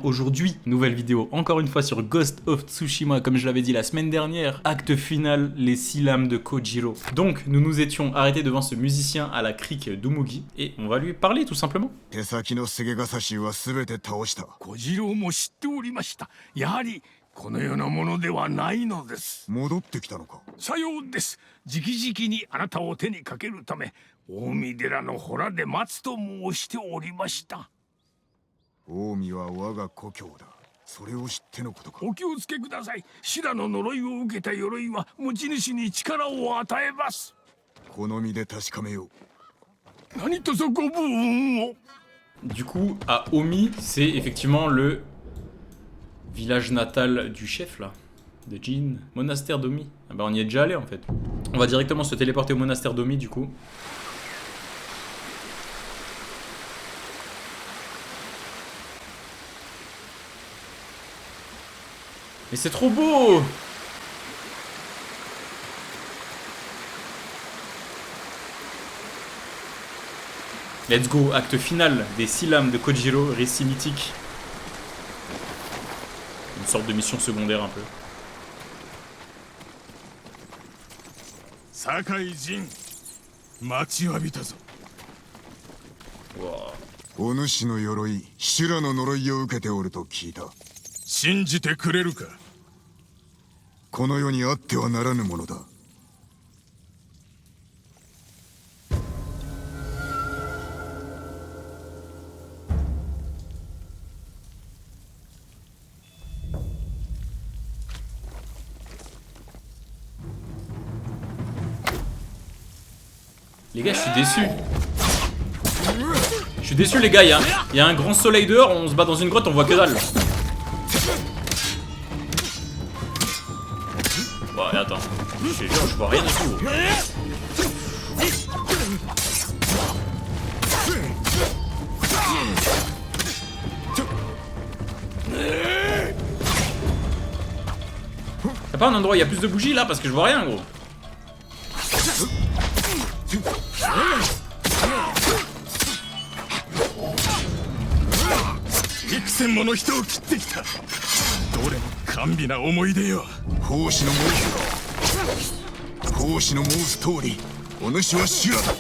Aujourd'hui, nouvelle vidéo, encore une fois sur Ghost of Tsushima, comme je l'avais dit la semaine dernière, acte final, les 6 lames de Kojiro. Donc, nous nous étions arrêtés devant ce musicien à la crique d'Umugi, et on va lui parler tout simplement. 手先の菅笠衆は全て倒した。小次郎も知っておりました。やはりこのようなものではないのです。戻ってきたのか。さようです。直々にあなたを手にかけるため、大見寺の洞で待つと申しておりました。近江は我が故郷だ。それを知ってのことか。お気をつけください。修羅の呪いを受けた鎧は持ち主に力を与えます。好みで確かめよう。何とぞご武運を。 Du coup, à Omi, c'est effectivement le village natal du chef là, de Jin, monastère d'Omi. Ah bah on y est déjà allé en fait. On va directement se téléporter au monastère d'Omi du coup. Mais c'est trop beau! Let's go, acte final des 6 lames de Kojiro, récit mythique. Une sorte de mission secondaire un peu. 堺人、待ちわびたぞ。 Wow. お主の鎧、修羅の呪いを受けておると聞いた。信じてくれるか。この世にあってはならぬものだ。Les gars, je suis déçu. Je suis déçu les gars, il y a un grand soleil dehors, on se bat dans une grotte, on voit que dalle. Bon, et attends, je te jure, je vois rien du tout. Y'a pas un endroit où il y a plus de bougies là parce que je vois rien gros. 幾千もの人を切ってきた。どれも甘美な思い出よ。奉仕の申すか。奉仕の申す通り、お主は修羅だ。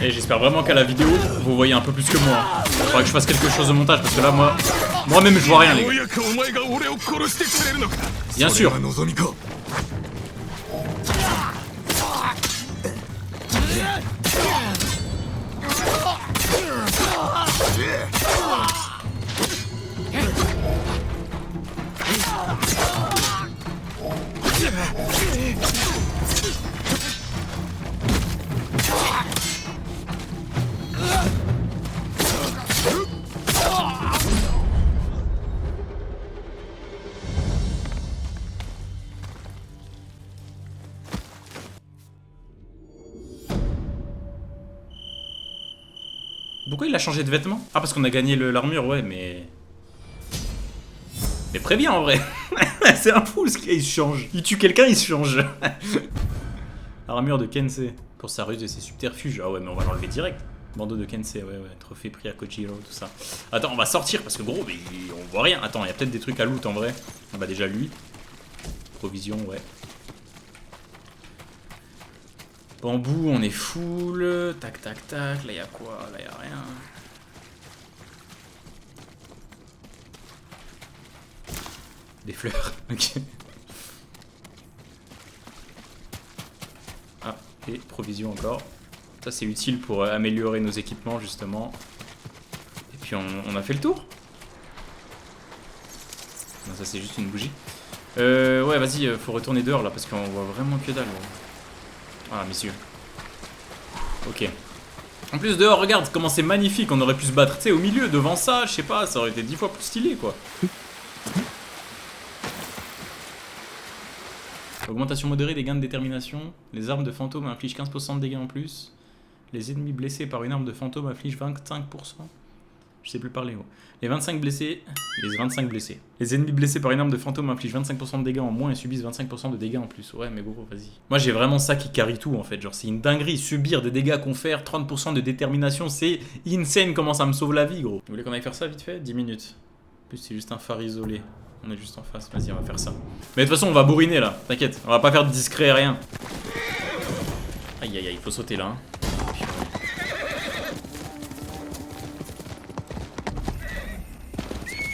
Et j'espère vraiment qu'à la vidéo, vous voyez un peu plus que moi. Il faudra que je fasse quelque chose au montage parce que là, moi-même, je vois rien, les gars. Bien sûr. Pourquoi il a changé de vêtements? Ah parce qu'on a gagné l'armure, ouais, mais... Mais préviens en vrai. C'est un fou ce qu'il se change. Il tue quelqu'un, il se change. Armure de Kensei. Pour sa ruse et ses subterfuges. Ah ouais, mais on va l'enlever direct. Bandeau de Kensei, ouais, ouais. Trophée pris à Kojiro, tout ça. Attends, on va sortir parce que gros, mais on voit rien. Attends, il y a peut-être des trucs à loot en vrai. Ah bah déjà lui. Provision, ouais. Bambou, on est full. Tac, tac, tac. Là, il y a quoi? Là, il y a rien. Des fleurs. Ok. Ah, et provision encore. Ça, c'est utile pour améliorer nos équipements, justement. Et puis, on a fait le tour. Non, ça, c'est juste une bougie. Ouais, vas-y, faut retourner dehors, là, parce qu'on voit vraiment que dalle. Ouais. Ah, messieurs. Ok. En plus dehors, regarde comment c'est magnifique, on aurait pu se battre, tu sais, au milieu, devant ça, je sais pas, ça aurait été 10 fois plus stylé, quoi. Augmentation modérée des gains de détermination. Les armes de fantôme infligent 15% de dégâts en plus. Les ennemis blessés par une arme de fantôme infligent 25%. Je sais plus parler, moi. Les 25 blessés. Les ennemis blessés par une arme de fantôme infligent 25% de dégâts en moins et subissent 25% de dégâts en plus. Ouais, mais gros, vas-y. Moi, j'ai vraiment ça qui carry tout, en fait. Genre, c'est une dinguerie. Subir des dégâts confère 30% de détermination. C'est insane comment ça me sauve la vie, gros. Vous voulez qu'on aille faire ça vite fait? 10 minutes. En plus, c'est juste un phare isolé. On est juste en face. Vas-y, on va faire ça. Mais de toute façon, on va bourriner, là. T'inquiète. On va pas faire de discret, rien. Aïe, aïe, aïe. Il faut sauter, là. Hein.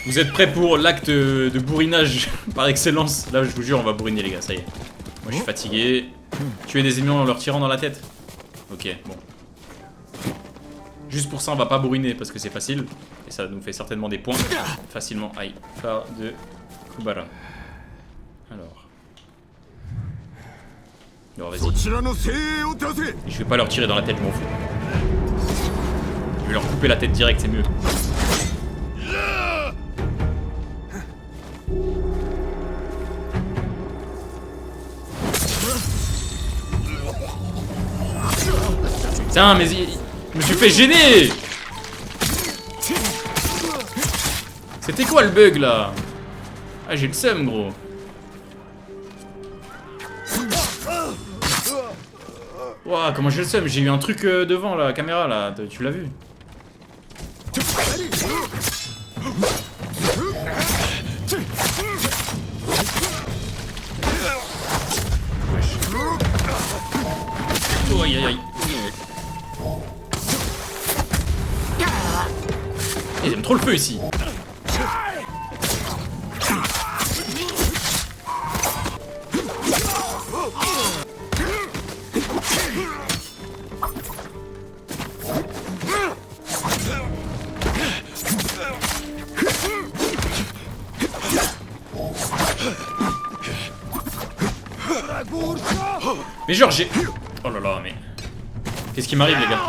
Vous êtes prêts pour l'acte de bourrinage par excellence? Là, je vous jure, on va bourriner, les gars, ça y est. Moi, je suis fatigué. Tuer des ennemis en leur tirant dans la tête. Ok, bon. Juste pour ça, on va pas bourriner parce que c'est facile. Et ça nous fait certainement des points. Facilement. Aïe. Phare de Kubara. Alors. Bon, vas-y. Je vais pas leur tirer dans la tête, je m'en fous. Je vais leur couper la tête direct, c'est mieux. Putain, mais je me suis fait gêner. C'était quoi le bug là? Ah, j'ai le seum, gros. Ouah, comment j'ai le seum? J'ai eu un truc devant la caméra là, tu l'as vu? Oh, aïe aïe aïe. Ils aiment trop le feu ici. Mais genre j'ai... Oh là là, mais... Qu'est-ce qui m'arrive, les gars?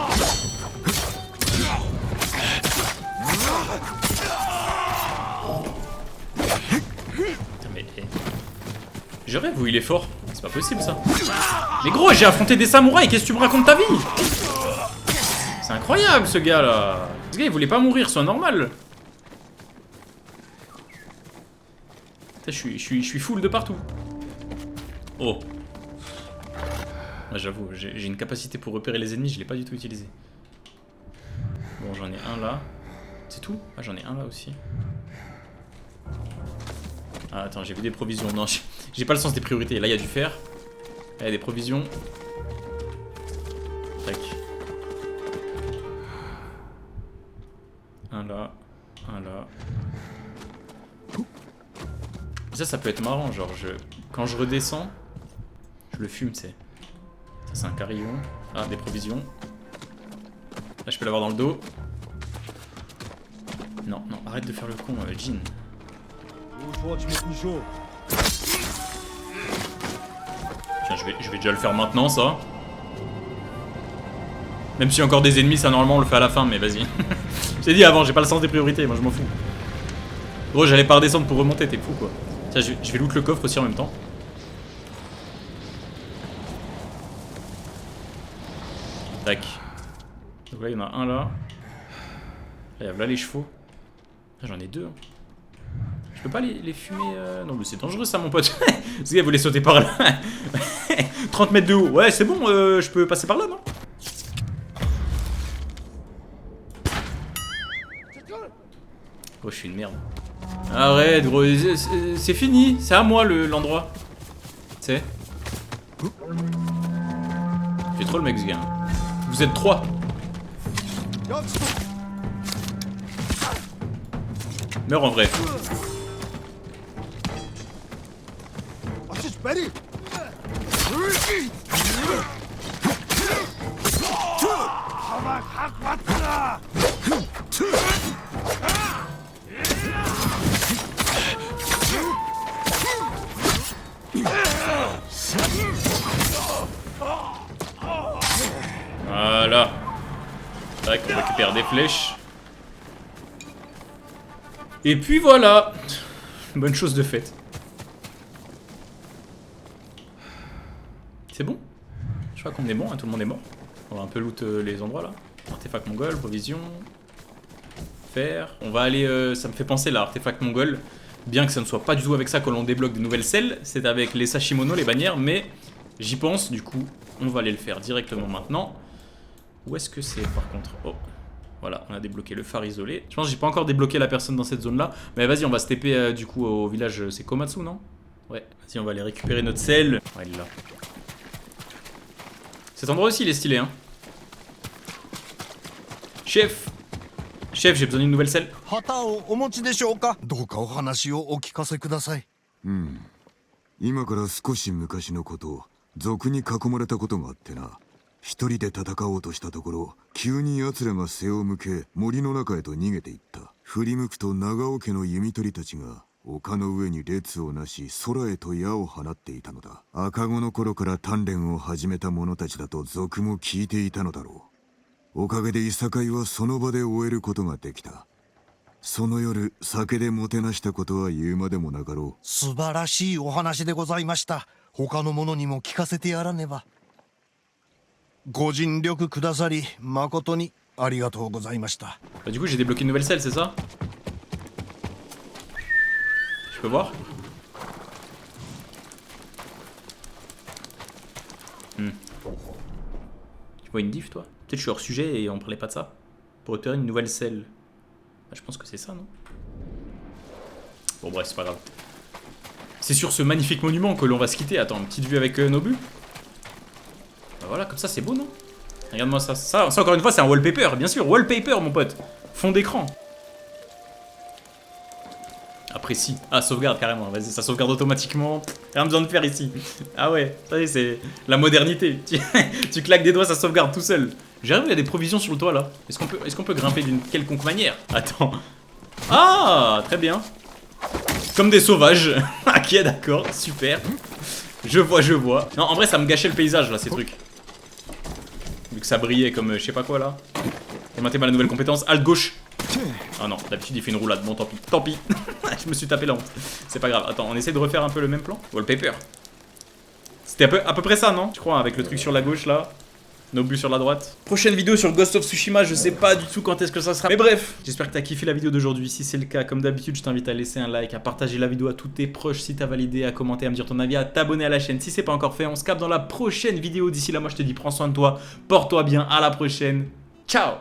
Putain, mais... Je rêve ou il est fort? C'est pas possible, ça. Mais gros, j'ai affronté des samouraïs, qu'est-ce que tu me racontes ta vie? C'est incroyable, ce gars-là. Ce gars, il voulait pas mourir, soit normal. Je suis full de partout. Oh. Ah, j'avoue, j'ai une capacité pour repérer les ennemis, je l'ai pas du tout utilisé. Bon, j'en ai un là. C'est tout? Ah, j'en ai un là aussi. Ah, attends, j'ai vu des provisions. Non, j'ai pas le sens des priorités. Là, il y a du fer. Là, il y a des provisions. Tac. Un là. Un là. Ça peut être marrant. Genre, quand je redescends, je le fume, tu sais. Ça, c'est un carillon. Ah, des provisions. Là, je peux l'avoir dans le dos. Non, non, arrête de faire le con, Jin. Tiens, je vais déjà le faire maintenant, ça. Même s'il y a encore des ennemis, ça, normalement, on le fait à la fin, mais vas-y. J'ai dit avant, j'ai pas le sens des priorités, moi, je m'en fous. Gros, j'allais pas redescendre pour remonter, t'es fou, quoi. Tiens, je vais loot le coffre aussi en même temps. Tac. Donc là, il y en a un là. Là, il y a les chevaux. J'en ai deux. Hein. Je peux pas les fumer. Non, mais c'est dangereux ça, mon pote. Ce gars voulait sauter par là. 30 mètres de haut. Ouais, c'est bon, je peux passer par là, non? Oh, je suis une merde. Arrête, gros. C'est fini. C'est à moi l'endroit. Tu sais. Il fait trop le mec, ce gars. Vous êtes 3. Meurs en vrai. Voilà. Tac, on récupère des flèches. Et puis voilà. Bonne chose de faite. C'est bon? Je crois qu'on est bon, hein, tout le monde est mort. On va un peu loot les endroits là. Artefact mongol, provision. Fer. On va aller, ça me fait penser là, artefact mongol. Bien que ça ne soit pas du tout avec ça que l'on débloque de nouvelles selles. C'est avec les sashimono, les bannières. Mais j'y pense, du coup, on va aller le faire directement maintenant. Où est-ce que c'est par contre? Oh. Voilà, on a débloqué le phare isolé. Je pense que j'ai pas encore débloqué la personne dans cette zone là. Mais vas-y, on va se TP du coup au village. C'est Komatsu, non? Ouais, vas-y, on va aller récupérer notre selle. Ouais, il est là. Cet endroit aussi il est stylé, hein. Chef! Chef, j'ai besoin d'une nouvelle selle. 旗をお持ちでしょうか。どうかお話をお聞かせください。今から少し昔のこと、賊に囲まれたことがあってな。一人で戦おうとしたところ、急に奴らが背を向け森の中へと逃げていった。振り向くと長尾家の弓取りたちが丘の上に列をなし空へと矢を放っていたのだ。赤子の頃から鍛錬を始めた者たちだと賊も聞いていたのだろう。おかげでいさかいはその場で終えることができた。その夜酒でもてなしたことは言うまでもなかろう。素晴らしいお話でございました。他の者にも聞かせてやらねば。ご尽力くださり誠にありがとうございました。Bah, du coup, j'ai débloqué une nouvelle selle, c'est ça? Je peux voir? Tu vois une diff, toi? Peut-être je suis hors sujet et on parlait pas de ça. Pour repérer une nouvelle selle. Bah, je pense que c'est ça, non? Bon, bref, c'est pas grave. C'est sur ce magnifique monument que l'on va se quitter. Attends, une petite vue avec Nobu. Bah voilà, comme ça, c'est beau, non? Regarde-moi ça. Ça, encore une fois, c'est un wallpaper, bien sûr. Wallpaper, mon pote. Fond d'écran. Apprécie. Ah, sauvegarde carrément. Vas-y, ça sauvegarde automatiquement. Rien besoin de faire ici. Ah ouais, ça y est, c'est la modernité. Tu claques des doigts, ça sauvegarde tout seul. J'arrive, il y a des provisions sur le toit là. Est-ce qu'on peut grimper d'une quelconque manière? Attends. Ah, très bien. Comme des sauvages. Ok, d'accord, super. Je vois. Non, en vrai, ça me gâchait le paysage là, ces trucs. Vu que ça brillait comme je sais pas quoi là. J'ai maté ma nouvelle compétence. Alt gauche. Ah non, d'habitude il fait une roulade. Bon, tant pis. Tant pis. Je me suis tapé la honte. C'est pas grave. Attends, on essaie de refaire un peu le même plan. Wallpaper. C'était à peu près ça, non? Je crois, avec le truc sur la gauche là. Nobu sur la droite. Prochaine vidéo sur Ghost of Tsushima, je sais pas du tout quand est-ce que ça sera. Mais bref, j'espère que t'as kiffé la vidéo d'aujourd'hui. Si c'est le cas, comme d'habitude, je t'invite à laisser un like, à partager la vidéo à tous tes proches si t'as validé, à commenter, à me dire ton avis, à t'abonner à la chaîne si c'est pas encore fait. On se capte dans la prochaine vidéo. D'ici là, moi je te dis prends soin de toi, porte-toi bien, à la prochaine. Ciao!